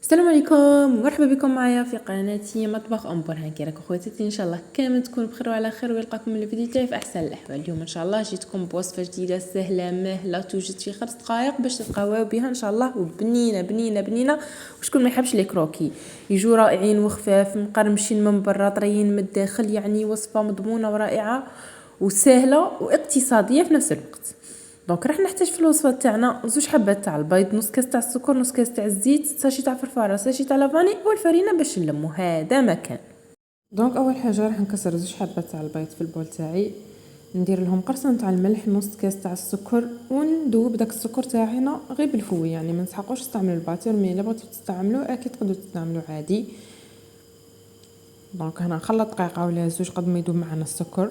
السلام عليكم، مرحبا بكم معايا في قناتي مطبخ ام برهان. كي راكم خواتاتي ان شاء الله كامل تكونوا بخير وعلى خير، ويلقاكم الفيديو تاعي في احسن الاحوال. اليوم ان شاء الله جيتكم بوصفه جديده سهله ماهله توجد في 5 دقائق باش تلقاوها بها ان شاء الله، وبنينه بنينه بنينه. وشكون ما يحبش لي كروكي يجوا رائعين وخفاف مقرمشين من برا طريين من الداخل. يعني وصفه مضمونه ورائعه وسهله واقتصاديه في نفس الوقت. دونك راح نحتاج في الوصفه تاعنا 2 حبات تاع البيض، نص كاس تاع السكر، نص كاس تاع الزيت، ساشي تاع فرفاره، ساشي تاع لافاني، والفرينه باش نلمو. هذا مكان. دونك اول حاجه راح نكسر 2 حبات تاع البيض في البول تاعي، ندير لهم قرصه تاع الملح، نص كاس تاع السكر، وندوب داك السكر تاعنا غير بالفوي. يعني ما نسحقوش تستعملوا الباتر، مي الا بغيتو تستعملوا اكيد تقدروا تستعملوا عادي. دونك هنا نخلط دقيقه ولا 2 قد ما يذوب معنا السكر.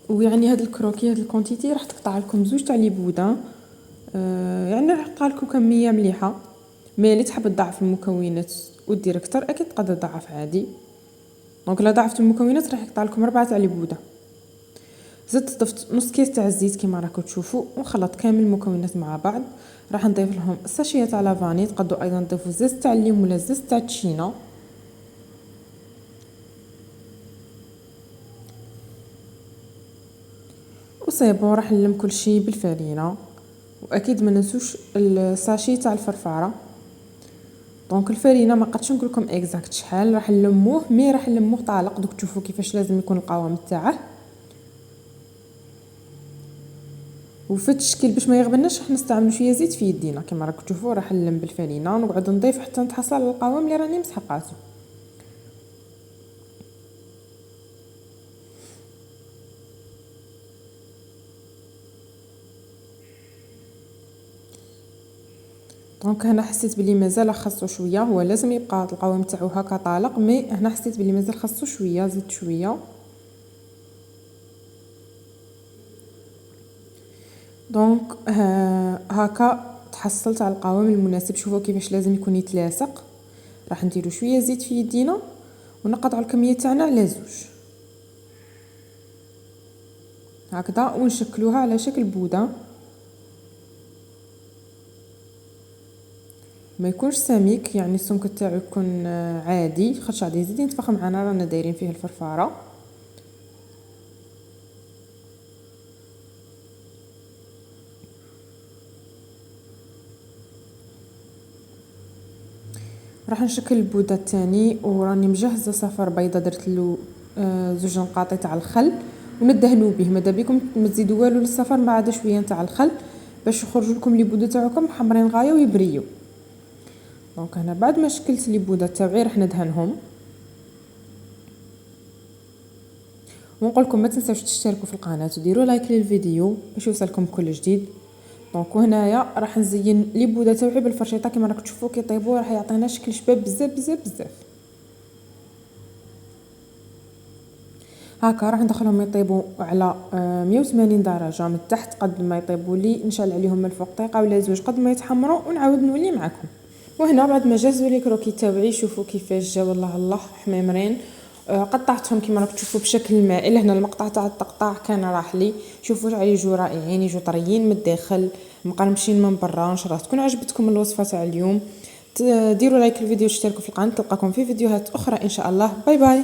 ويعني هاد الكروكي هاد الكونتيتي راح تقطع لكم 2 تاع ليبوده. يعني راح تلقى لكم كميه مليحه. مي اللي تحب تضعف المكونات ودير اكثر اكيد تقدر تضعف عادي. دونك لا ضعفت المكونات راح يقطع لكم 4 تاع ليبوده. زدت ضفت نص كيس تاع الزيت كما راكم تشوفوا، ونخلط كامل المكونات مع بعض. راح نضيف لهم الساشيه تاع لافاني، تقدروا ايضا تضيفوا زيت تاع الليم ولا زيت تاع التشينا. وصيبون راح نلم كل شيء بالفرينه. واكيد ما ننسوش الساشي تاع الفرفاره. دونك الفرينه ما قدش نقول لكم اكزاكت شحال راح نلموه، مي راح نلموه طالق. دوك تشوفوا كيفاش لازم يكون القوام تاعه. وفي التشكيل باش ما يغبنش راح نستعملوا شويه زيت في يدينا كما راكم تشوفوا. راح نلم بالفرينه ونقعد نضيف حتى نتحصل على القوام اللي راني مسحقاته. دونك هنا حسيت بلي مازال خاصو شويه، هو لازم يبقى القوام تاعو هكا طالق، مي هنا حسيت بلي مازال خاصو شويه، زدت شويه. دونك هكا تحصلت على القوام المناسب. شوفوا كيفاش لازم يكون يتلاصق. راح نديرو شويه زيت في يدينا ونقطعوا الكميه تاعنا على 2 هكذا، ونشكلوها على شكل بوده. ما يكونش سميك، يعني السمك تاعو يكون عادي، خاطش غادي يزيد ينتفخ معنا، رانا دايرين فيه الفرفاره. راح نشكل البوده الثاني، وراني مجهزه صفر بيضه درت له 2 نقاط تاع الخل وندهنوا به. ماذا بكم ما تزيدوا والو للصفر ما عدا شويه تاع الخل باش يخرجوا لكم لي بوده تاعكم حمرين غايه ويبريو. دونك هنا بعد ما شكلت لي بوده تاعي راح ندهنهم. ونقول لكم ما تنساوش تشتركوا في القناه وديروا لايك للفيديو باش يوصلكم كل جديد. دونك وهنايا راح نزين لي بوده تاعي بالفرشيطه كما راكم تشوفوا كيطيبوا، راح يعطينا شكل شباب بزاف بزاف بزاف. هكا راح ندخلهم يطيبوا على 180 درجه من التحت. قد ما يطيبوا لي نشعل عليهم من الفوق دقيقه ولا 2 قد ما يتحمروا ونعاود نولي معكم. وهنا بعد ما جهزوا لي كروكي تاوعي شوفوا كيفاش جا، والله الله حميمرين. قطعتهم كما راكم تشوفوا بشكل مائل. هنا المقطع تاع التقطاع كان راح لي. شوفوا على يجوا رائعين، يجوا طريين من الداخل مقرمشين من برا. ان شاء الله تكون عجبتكم الوصفه تاع اليوم. ديروا لايك للفيديو واشتركوا في القناه. تلقاكم في فيديوهات اخرى ان شاء الله. باي باي.